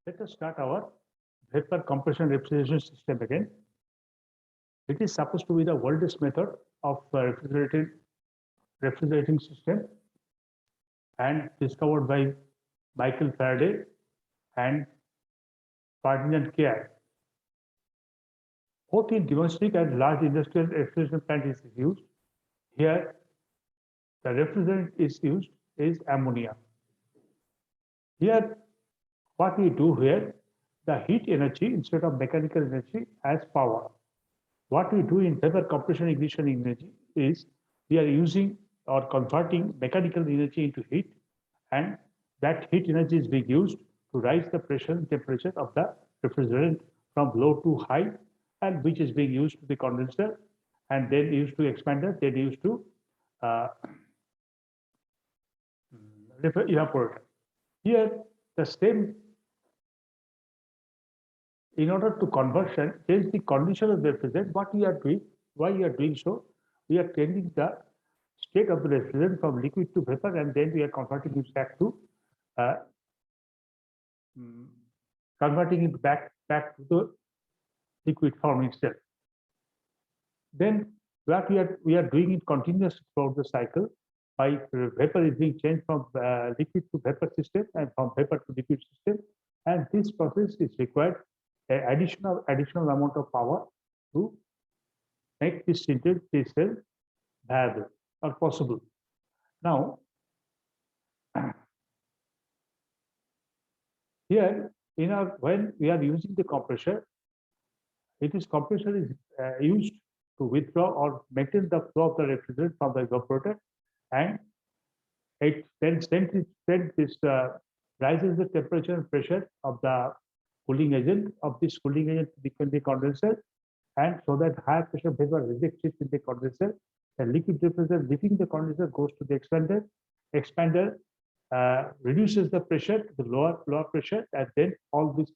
Let us start our vapor compression refrigeration system again. It is supposed to be the oldest method of refrigerating system and discovered by Michael Faraday and Ferdinand Care. Both in domestic and large industrial refrigeration plant is used. Here, the refrigerant is used is ammonia. Here, what we do here, the heat energy instead of mechanical energy as power. What we do in vapor compression ignition energy is we are using or converting mechanical energy into heat, and that heat energy is being used to rise the pressure and temperature of the refrigerant from low to high, and which is being used to the condenser and then used to expander, then used to evaporator. Here, the same, in order to conversion, change the condition of the refrigerant, what we are doing, why we are doing so, we are changing the state of the refrigerant from liquid to vapor, and then we are converting it back to back to the liquid form itself. Then what we are doing it continuously throughout the cycle. By vapor is being changed from liquid to vapor system and from vapor to liquid system, and this process is required an additional amount of power to make this sintered cell viable or possible. Now, here when we are using the compressor, compressor is used to withdraw or maintain the flow of the refrigerant from the evaporator, and it then rises the temperature and pressure of the cooling agent of this cooling agent in the condenser, and so that high pressure vapor rejects it in the condenser. The liquid refrigerant leaving the condenser goes to the expander. Expander reduces the pressure to the lower pressure, and then all this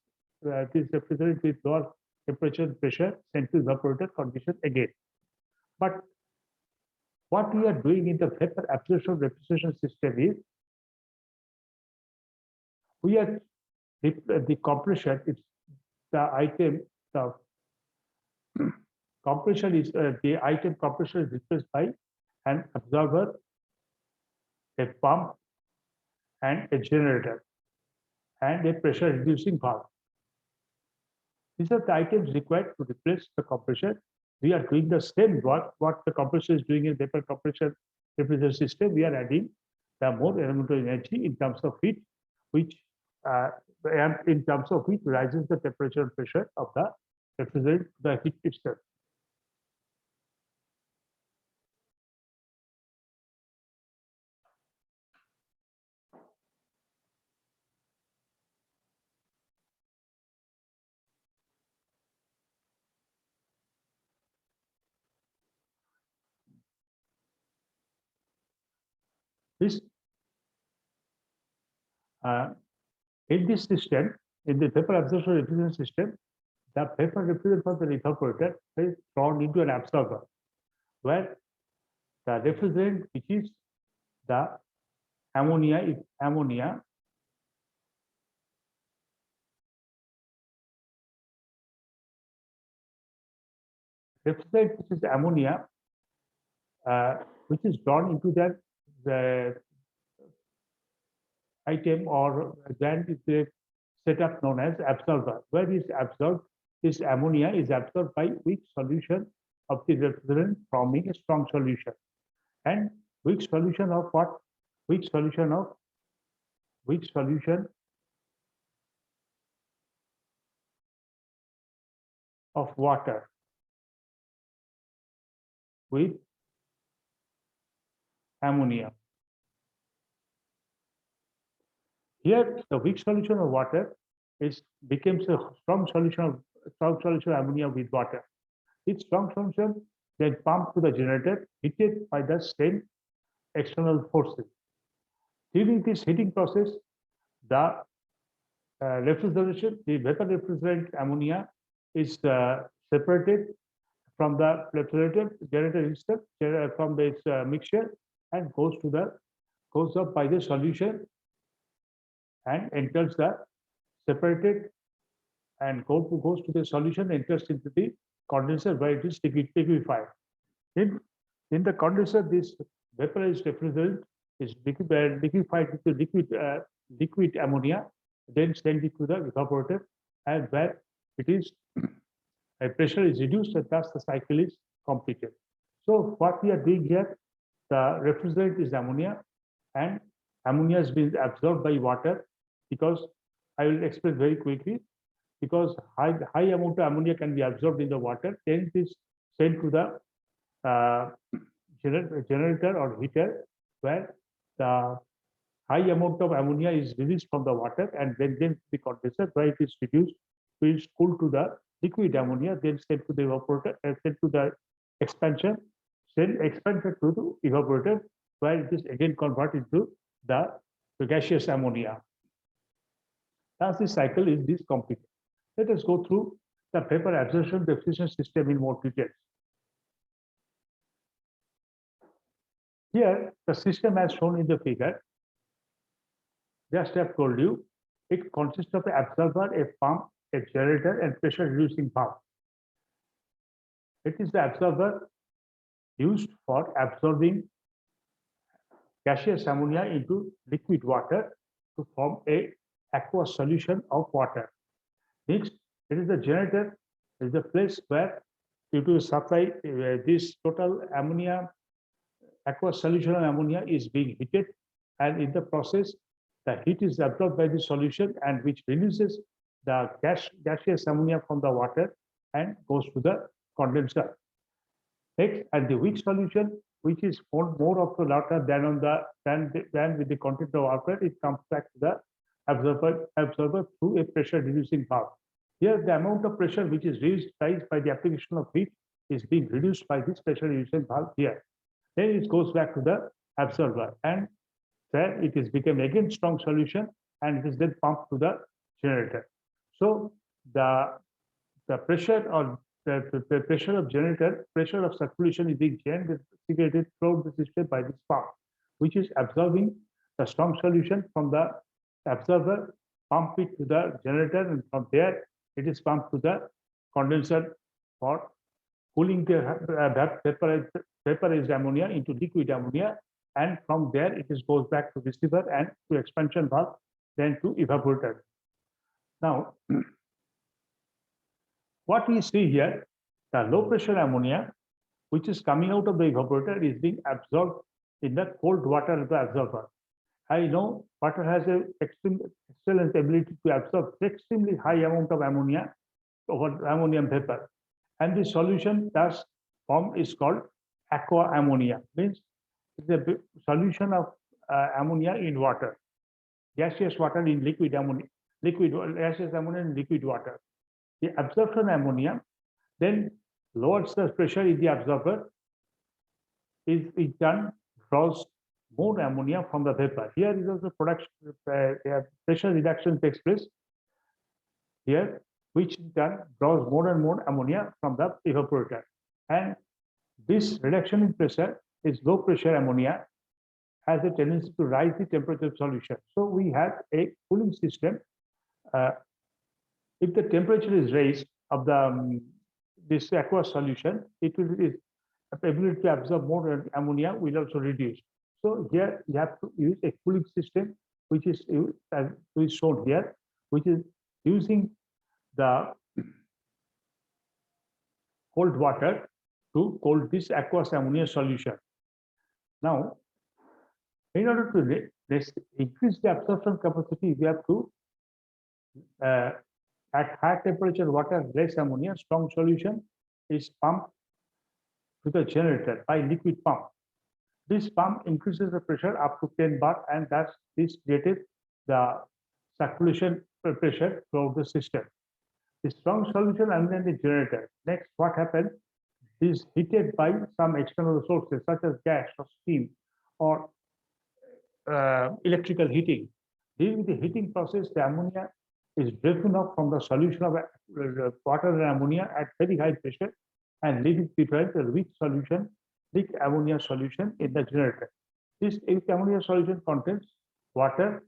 refrigerant with lower temperature and pressure sent to evaporator condition again. But what we are doing in the vapor absorption refrigeration system is we are the compression is the item. The compression is the item compression is replaced by an absorber, a pump, and a generator, and a pressure reducing valve. These are the items required to replace the compressor. We are doing the same work what the compressor is doing in vapor compression refrigeration system. We are adding the more elemental energy in terms of heat, which and in terms of which rises the temperature and pressure of the refrigerant, the heat itself. This in this system, in the vapor absorption refrigeration system, the vapor refrigerant from the evaporator is thrown into an absorber, where the refrigerant, which is the ammonia, refrigerant which is ammonia, which is drawn into the item or gland is a setup known as absorber, where is absorbed, this ammonia is absorbed by weak solution of the refrigerant, forming a strong solution. And weak solution of what? Weak solution of water with ammonia. Here, the weak solution of water becomes a strong solution of ammonia with water. This strong solution then pumped to the generator, heated by the same external forces. During this heating process, the the vapor refrigerant ammonia is separated from the generator itself, from this mixture, and goes up by the solution and enters the separated and goes to the solution, enters into the condenser where it is liquefied. In the condenser, this vaporized refrigerant is liquefied into liquid ammonia, then sent it to the evaporator, and where it is pressure is reduced, and thus the cycle is completed. So what we are doing here, the refrigerant is ammonia, and ammonia is being absorbed by water, because I will explain very quickly, because high amount of ammonia can be absorbed in the water, then it is sent to the generator or heater, where the high amount of ammonia is released from the water, and then the condenser where it is reduced, is cooled to the liquid ammonia, then sent to the evaporator, sent to the expansion, then expanded to the evaporator, where it is again converted to the gaseous ammonia. Thus, this cycle is this completed. Let us go through the vapor absorption deposition system in more detail. Here, the system as shown in the figure, just I have told you, it consists of an absorber, a pump, a generator, and pressure reducing valve. It is the absorber used for absorbing gaseous ammonia into liquid water to form a aqueous solution of water. Next, it is the generator, it is the place where due to supply this total ammonia, aqueous solution of ammonia is being heated, and in the process, the heat is absorbed by the solution, and which releases the gaseous ammonia from the water and goes to the condenser. Next, and the weak solution, which is more of the water than with the content of water, it comes back to the absorber through a pressure reducing valve. Here, the amount of pressure which is raised by the application of heat is being reduced by this pressure reducing valve here. Then it goes back to the absorber, and there it is become again strong solution, and it is then pumped to the generator. So the pressure or the pressure of generator, pressure of circulation is being generated throughout the system by this pump, which is absorbing the strong solution from the absorber, pump it to the generator, and from there it is pumped to the condenser for cooling the vaporized ammonia into liquid ammonia, and from there it goes back to receiver and to expansion valve, then to evaporator. Now, what we see here, the low pressure ammonia, which is coming out of the evaporator, is being absorbed in the cold water of the absorber. I know water has an excellent ability to absorb extremely high amount of ammonia over ammonium vapor, and the solution thus formed is called aqua ammonia. Means it's a solution of ammonia in water, gaseous water in liquid ammonia, gaseous ammonia in liquid water. The absorption ammonia then lowers the pressure in the absorber, is in turn draws more ammonia from the vapor. Here is also production, pressure reduction takes place here, which in turn draws more and more ammonia from the evaporator. And this reduction in pressure is low pressure ammonia has a tendency to rise the temperature of solution. So we have a cooling system. If the temperature is raised of the this aqueous solution, it will its ability to absorb more ammonia will also reduce. So here you have to use a cooling system, which is shown here, which is using the cold water to cool this aqueous ammonia solution. Now, in order to increase the absorption capacity, we have to at high temperature water, less ammonia, strong solution is pumped to the generator by liquid pump. This pump increases the pressure up to 10 bar, and thus this created the circulation pressure throughout the system. The strong solution and then the generator. Next, what happens is heated by some external sources such as gas or steam or electrical heating. During the heating process, the ammonia is driven up from the solution of water and ammonia at very high pressure and leaving behind a weak ammonia solution in the generator. This weak ammonia solution contains water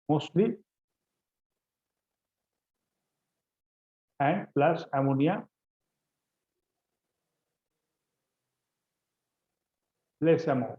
mostly, and plus ammonia less amount.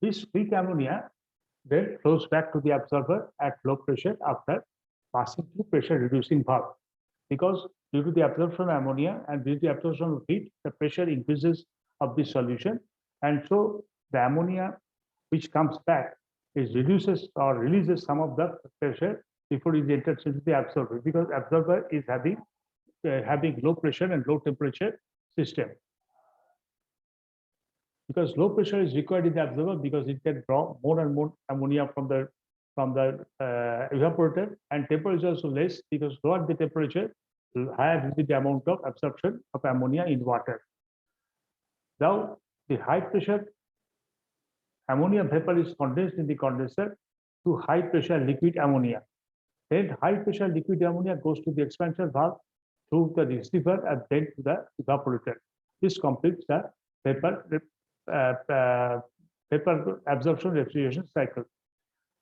This weak ammonia then flows back to the absorber at low pressure after passing through pressure reducing valve. Because due to the absorption of ammonia and due to the absorption of heat, the pressure increases of the solution. And so the ammonia which comes back is reduces or releases some of the pressure before it enters into the absorber, because absorber is having low pressure and low temperature system. Because low pressure is required in the absorber because it can draw more and more ammonia from the evaporator, and temperature is also less because lower the temperature, higher will be the amount of absorption of ammonia in water. Now, the high pressure ammonia vapor is condensed in the condenser to high pressure liquid ammonia. Then high pressure liquid ammonia goes to the expansion valve through the receiver and then to the evaporator. This completes the vapor absorption refrigeration cycle.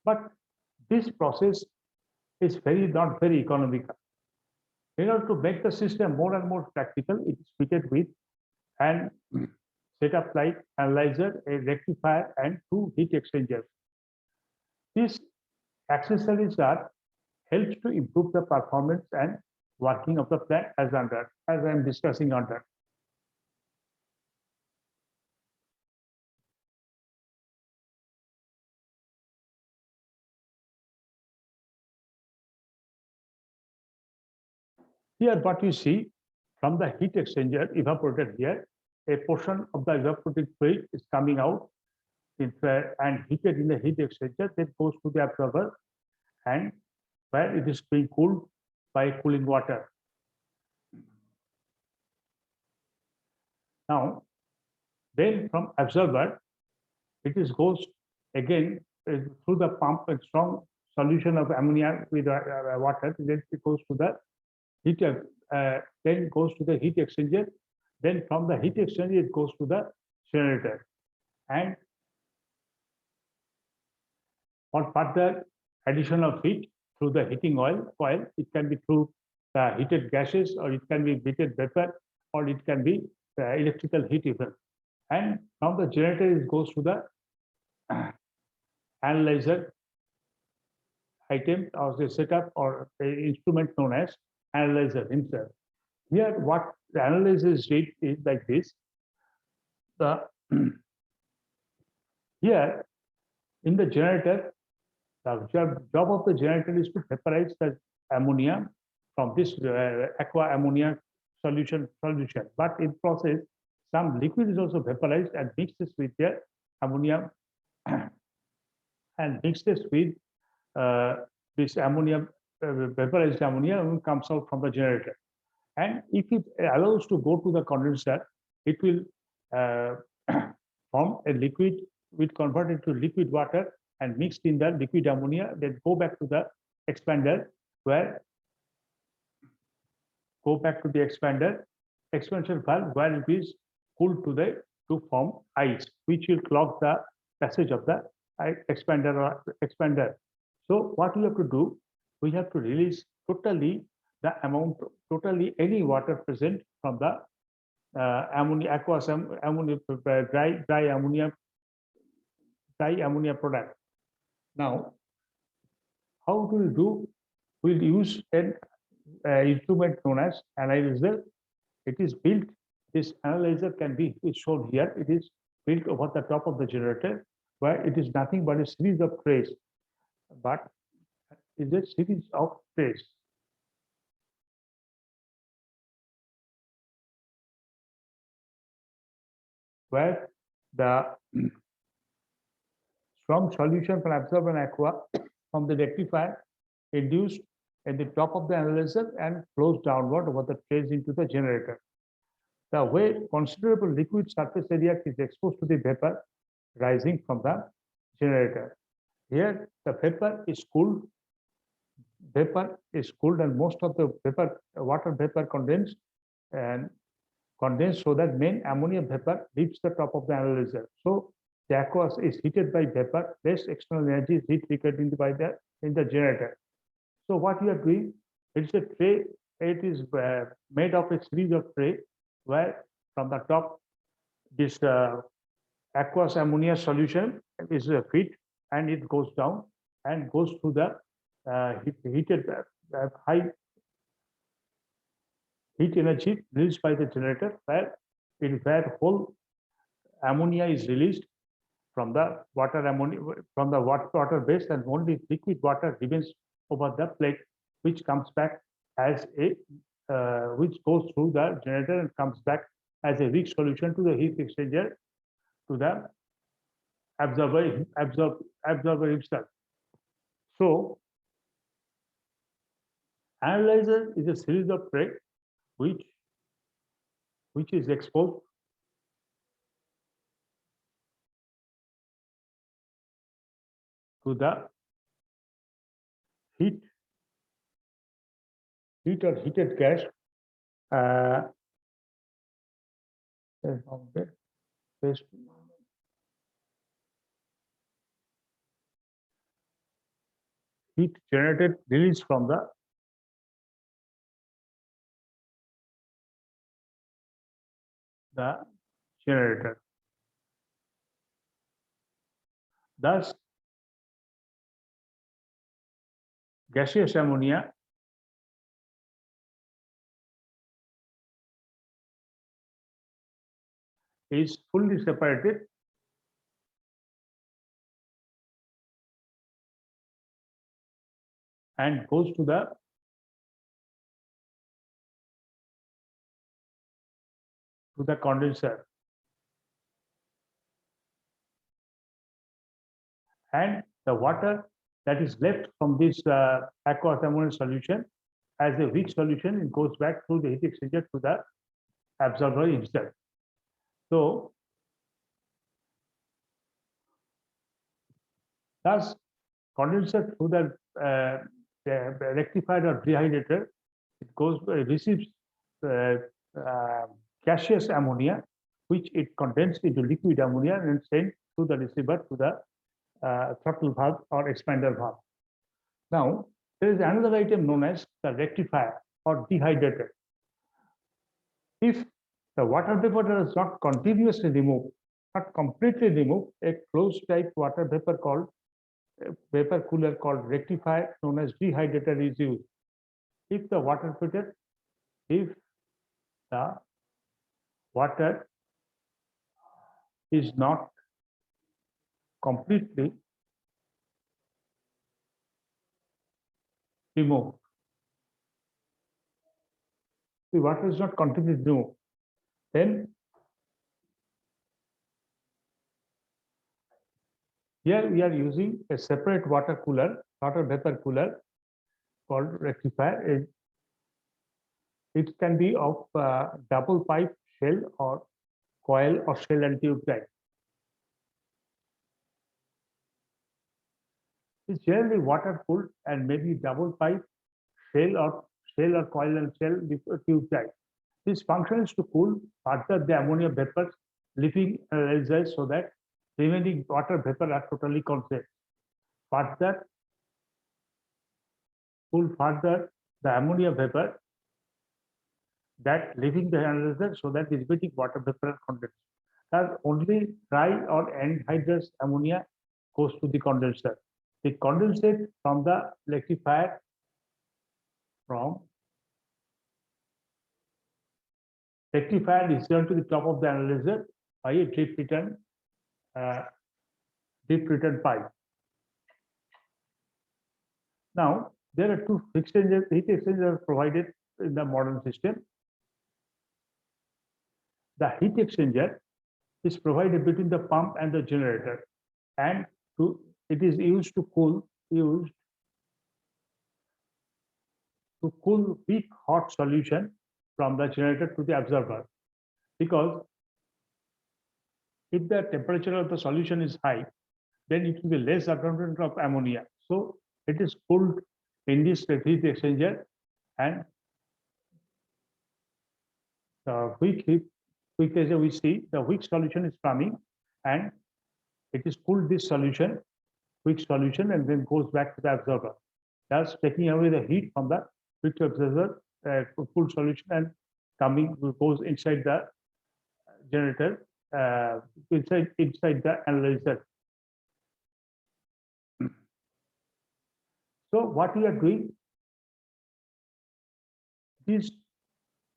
But this process is not very economical. In order to make the system more and more practical, it is fitted with an setup like analyzer, a rectifier, and 2 heat exchangers. These accessories are helps to improve the performance and working of the plant as I am discussing under. Here, what you see from the heat exchanger evaporator here, a portion of the evaporated fluid is coming out and heated in the heat exchanger, then goes to the absorber, and where it is being cooled by cooling water. Now, then from absorber, it is goes again through the pump and strong solution of ammonia with water. Then it goes to the heater, then goes to the heat exchanger. Then from the heat exchanger, it goes to the generator. And for further addition of heat through the heating coil, it can be through the heated gases, or it can be heated vapor, or it can be electrical heat even. And from the generator, it goes to the analyzer item or the setup or instrument known as analyzer himself. Here, what the analyzer is like this. The here in the generator, the job of the generator is to vaporize the ammonia from this aqua ammonia solution. But in process, some liquid is also vaporized and mixes with the ammonia and mixes with this ammonia, vaporized ammonia, and comes out from the generator. And if it allows to go to the condenser, it will form a liquid, will convert it to liquid water and mixed in the liquid ammonia, then go back to the expander, expansion valve, where it is cooled to form ice, which will clog the passage of the expander. So what we have to do, we have to release totally any water present from the ammonia, dry ammonia product. Now, how do we do? We'll use an instrument known as analyzer. It is built. This analyzer can be shown here. It is built over the top of the generator, where it is nothing but a series of trays. But is a series of trays. Where the From solution from absorbent aqua from the rectifier induced at the top of the analyzer and flows downward over the trays into the generator. The way considerable liquid surface area is exposed to the vapor rising from the generator. Here, the vapor is cooled. Vapor is cooled, and most of the vapor, water vapor condensed so that main ammonia vapor leaves the top of the analyzer. So the aqueous is heated by vapor, less external energy is heat recorded in the generator. So what we are doing, it's a tray, it is made of a series of tray where from the top this aqueous ammonia solution is fed and it goes down and goes to the heated high heat energy released by the generator where whole ammonia is released from the water base, and only liquid water remains over the plate, which comes back as a which goes through the generator and comes back as a weak solution to the heat exchanger to the absorber himself. So analyzer is a series of tray which is exposed to the heat or heated gas heat generated released from the generator. Thus, gaseous ammonia is fully separated and goes to the condenser, and the water that is left from this aqueous ammonia solution as a weak solution, it goes back through the heat exchanger to the absorber himself. So thus condenser through the rectifier or dehydrator, it receives gaseous ammonia, which it condenses into liquid ammonia and sent to the receiver to the throttle valve or expander valve. Now, there is another item known as the rectifier or dehydrator. If the water vapor is not continuously removed, not completely removed, a closed type water vapor cooler called rectifier known as dehydrator is used. If the water is not completely removed, the water is not completely removed, then here we are using a separate water vapor cooler called rectifier. It can be of double pipe shell or coil or shell and tube type. It's generally water cooled and maybe double pipe shell or coil and shell tube type. This function is to cool further the ammonia vapors leaving analyzer so that remaining water vapor are totally conserved. Cool further the ammonia vapor that leaving the analyzer so that the remaining water vapor are condensed. Thus, only dry or anhydrous ammonia goes to the condenser. The condensate from the rectifier is returned to the top of the analyzer by a drip return pipe. Now, there are two heat exchangers provided in the modern system. The heat exchanger is provided between the pump and the generator, and it is used to cool weak hot solution from the generator to the absorber, because if the temperature of the solution is high, then it will be less abundant of ammonia. So it is cooled in this heat exchanger, and the weak as we see, the weak solution is coming, and it is cooled this solution, weak solution, and then goes back to the absorber, thus taking away the heat from the weak absorber, cool solution, and goes inside the generator, inside the analyzer. So what we are doing is,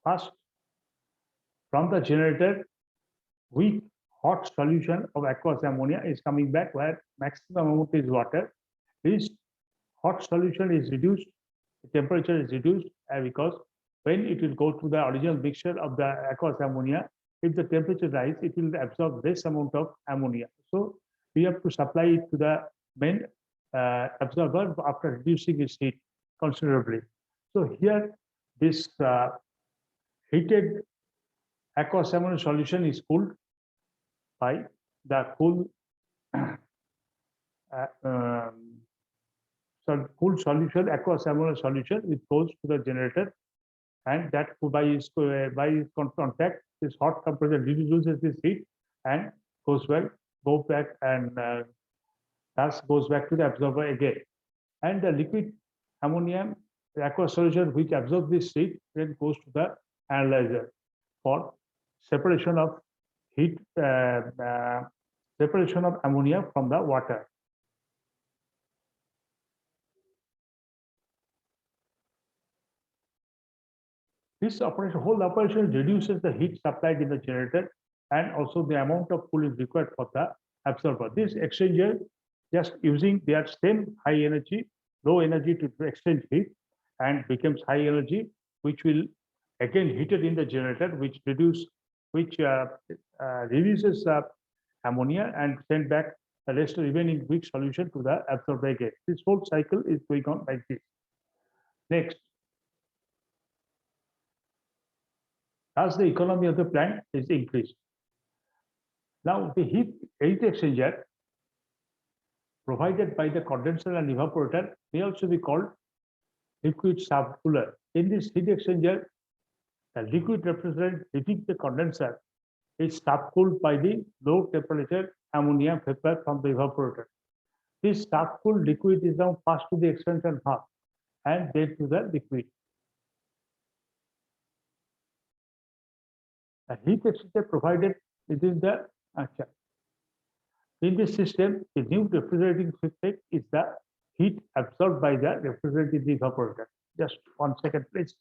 first, from the generator, weak hot solution of aqueous ammonia is coming back, where maximum amount is water. This hot solution is reduced, the temperature is reduced, because when it will go to the original mixture of the aqueous ammonia, if the temperature rises, it will absorb less amount of ammonia. So we have to supply it to the main absorber after reducing its heat considerably. So here, this heated aqueous ammonia solution is cooled by the cool solution, aqueous ammonia solution, which goes to the generator, and that by contact, this hot temperature reduces this heat and goes back, and thus goes back to the absorber again. And the liquid ammonium, the aqueous solution which absorbs this heat, then goes to the analyzer for separation of heat, separation of ammonia from the water. This whole operation reduces the heat supplied in the generator, and also the amount of cooling required for the absorber. This exchanger, just using their same high energy, low energy to exchange heat, and becomes high energy, which will again heated in the generator, which releases ammonia and send back the rest remaining weak solution to the absorber again. This whole cycle is going on like this. Next, as the economy of the plant is increased. Now, the heat exchanger provided by the condenser and evaporator may also be called liquid subcooler. In this heat exchanger, the liquid represent heating the condenser is subcooled by the low temperature ammonia vapor from the evaporator. This subcooled liquid is now passed to the expansion hub and then to the liquid. The heat exchanger provided within the in this system, the new refrigerating effect is the heat absorbed by the refrigerator in the evaporator. Just 1 second, please.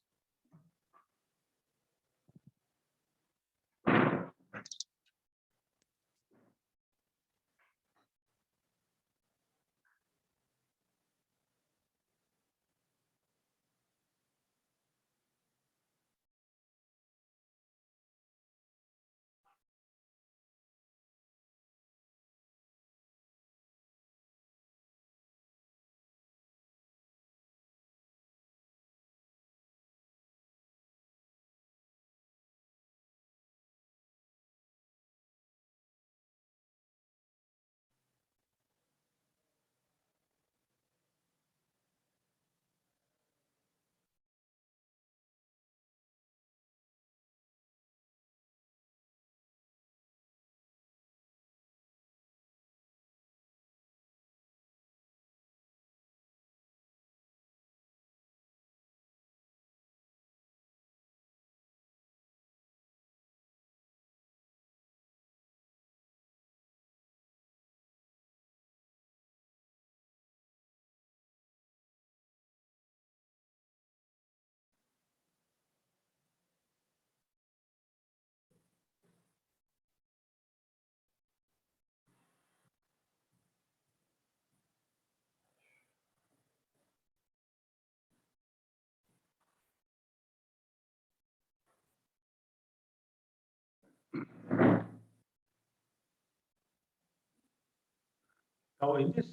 Now in this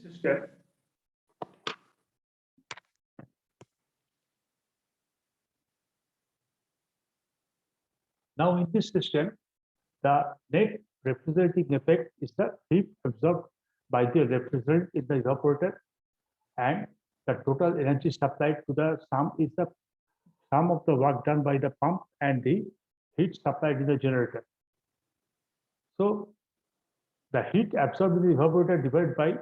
system, the net refrigerating effect is the heat absorbed by the refrigerant in the evaporator, and the total energy supplied to the sum is the sum of the work done by the pump and the heat supplied in the generator. So the heat absorbed in the evaporator divided by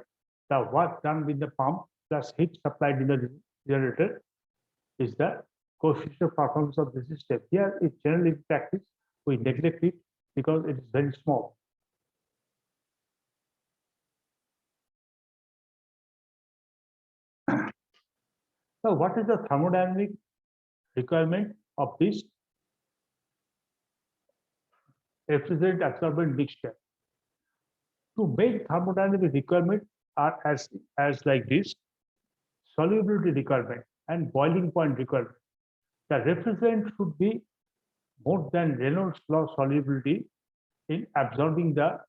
the work done with the pump plus heat supplied in the generator is the coefficient of performance of the system. Here, it's generally in practice, we neglect it because it is very small. So what is the thermodynamic requirement of this refrigerant absorbent mixture? To make thermodynamic requirement are as like this: solubility requirement and boiling point requirement. The refrigerant should be more than Reynolds law solubility in absorbing the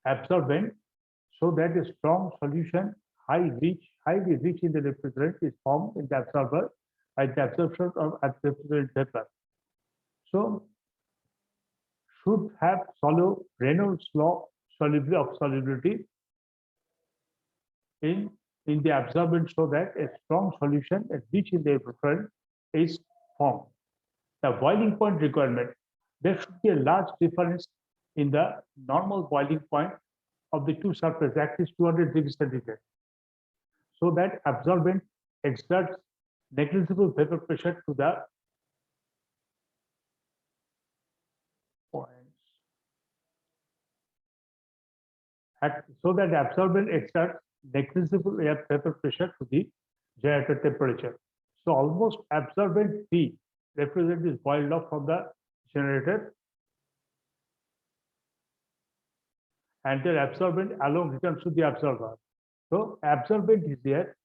absorbent, so that a strong solution highly rich in the refrigerant is formed in the absorber by the absorption of refrigerant vapor. So should have Reynolds law solubility in the absorbent, so that a strong solution rich in the refrigerant is formed. The boiling point requirement: there should be a large difference in the normal boiling point of the two surfaces, at least 200 degrees centigrade, so that absorbent exerts negligible vapor pressure to the points, so that the absorbent exerts negligible vapor pressure to the generator temperature. So almost absorbent P refrigerant is boiled off from the generator, and the absorbent alone returns to the absorber. So absorbent is there.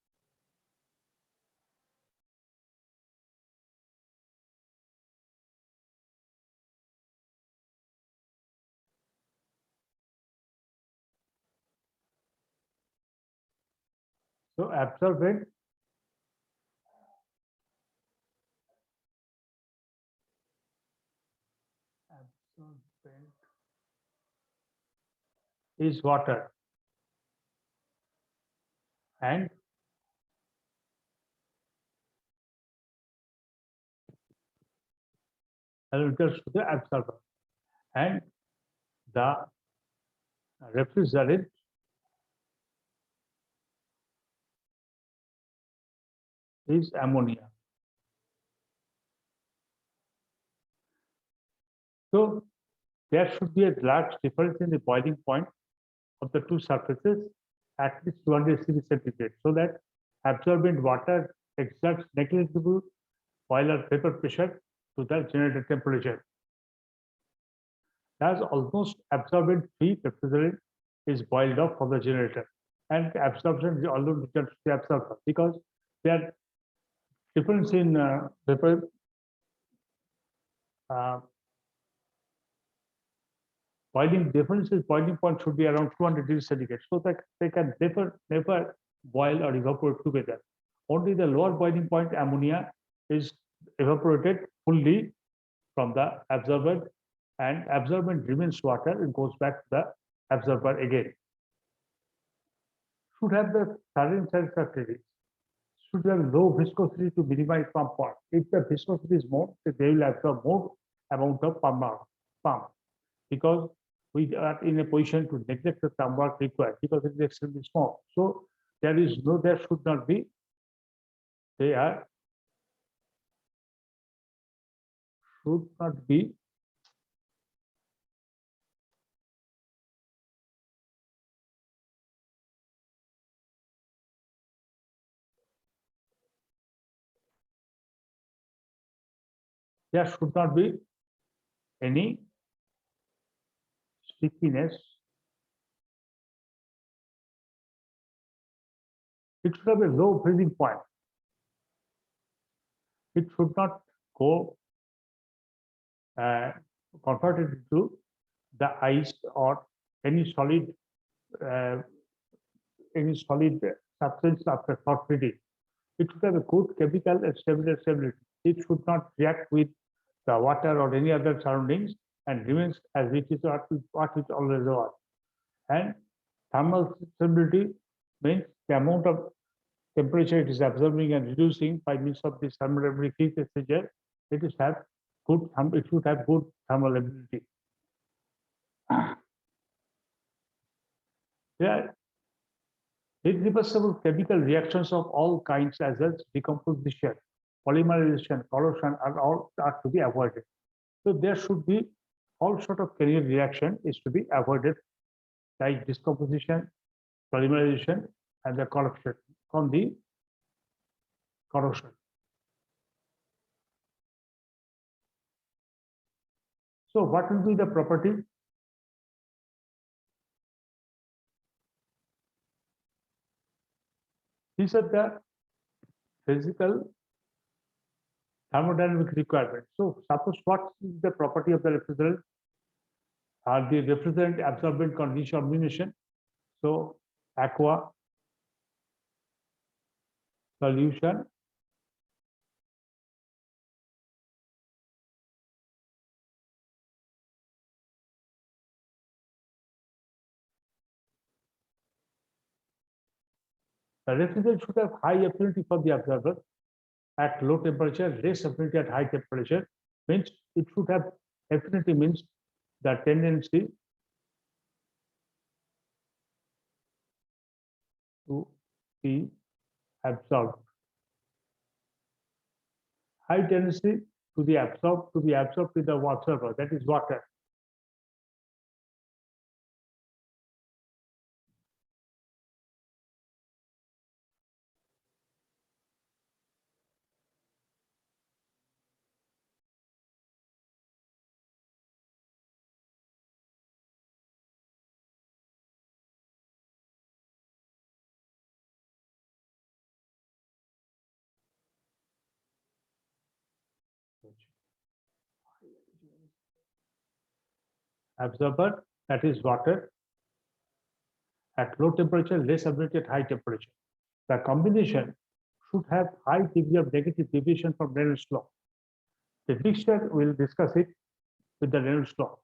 So absorbent is water, and returns to the absorber, and the refrigerant is ammonia. So there should be a large difference in the boiling point of the two surfaces, at least 200 degrees centigrade, so that absorbent water exerts negligible boiler vapor pressure to the generator temperature. Thus, almost absorbent free refrigerant is boiled off from the generator, and absorption alone returns to the absorber, because there difference in vapor boiling point should be around 200 degrees centigrade, so that they can never boil or evaporate together. Only the lower boiling point ammonia is evaporated fully from the absorbent, and absorbent remains water and goes back to the absorber again. Should have the following characteristics: should have low viscosity to minimize pump work. If the viscosity is more, they will absorb more amount of pump, because we are in a position to neglect the pump work required because it is extremely small. So there should not be, should not be there should not be any stickiness. It should have a low freezing point. It should not go converted into the ice or any solid uh, any solid substance after hot heating. It should have a good chemical stability. It should not react with the water or any other surroundings and remains as it is what it always was. And thermal stability means the amount of temperature it is absorbing and reducing by means of this thermodynamic heat exchanger. It is have it should have good thermal ability. There are irreversible chemical reactions of all kinds as well as decomposition, polymerization, corrosion are to be avoided. So there should be all sort of chemical reaction is to be avoided, like decomposition, polymerization, and the corruption from the corrosion. So what will be the property? These are the physical thermodynamic requirements. So suppose what is the property of the refrigerant? The refrigerant absorbent condition combination. So aqua solution the refrigerant should have high affinity for the absorber at low temperature, less affinity at high temperature. Means it should have affinity means the tendency to be absorbed. High tendency to be absorbed with the absorber, that is water. Absorber, that is water, at low temperature, less ability at high temperature. The combination should have high degree of negative deviation from Reynolds law. The mixture, we'll discuss it with the Reynolds law.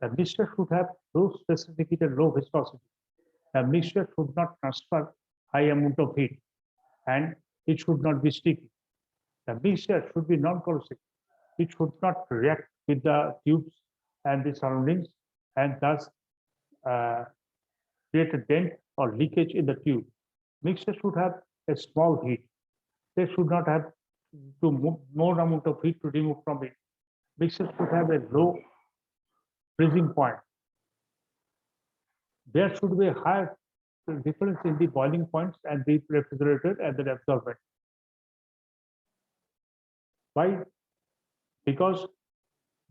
The mixture should have low specificity and low viscosity. The mixture should not transfer high amount of heat and it should not be sticky. The mixture should be non-corrosive. It should not react with the tubes and the surroundings and thus create a dent or leakage in the tube. Mixture should have a small heat. They should not have more amount of heat to remove from it. Mixture should have a low freezing point. There should be a higher difference in the boiling points and the refrigerator and the absorbent. Why? Because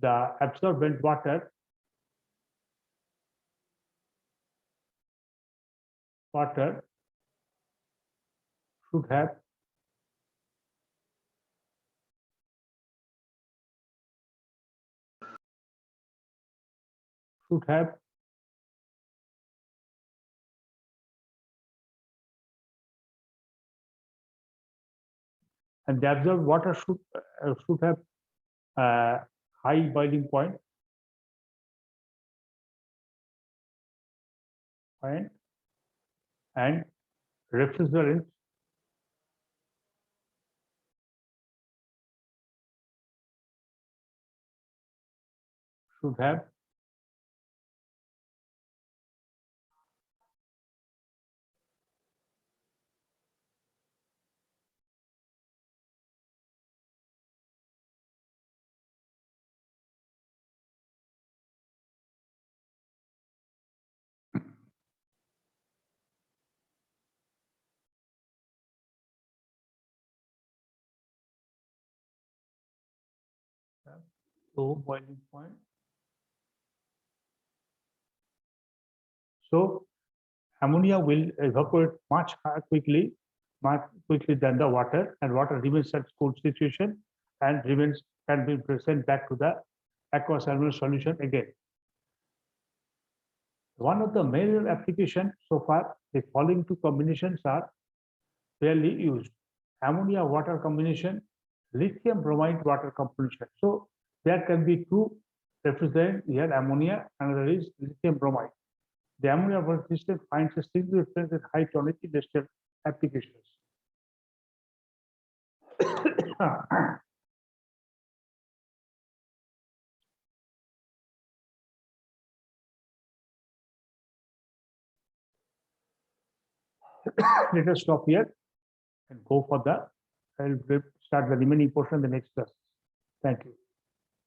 the absorbent water should have and the absorbed water should have high boiling point and refrigerant should have low boiling point. So ammonia will evaporate much quickly than the water, and water remains at cold situation and can be sent back to the aqueous solution again. One of the major applications so far, the following two combinations are rarely used. Ammonia water combination, lithium bromide water combination. So there can be two refrigerant, here ammonia, another is lithium bromide. The ammonia water system finds a significant in high tonnage industrial applications. Let us stop here and go for the, I'll start the remaining portion in the next class. Thank you.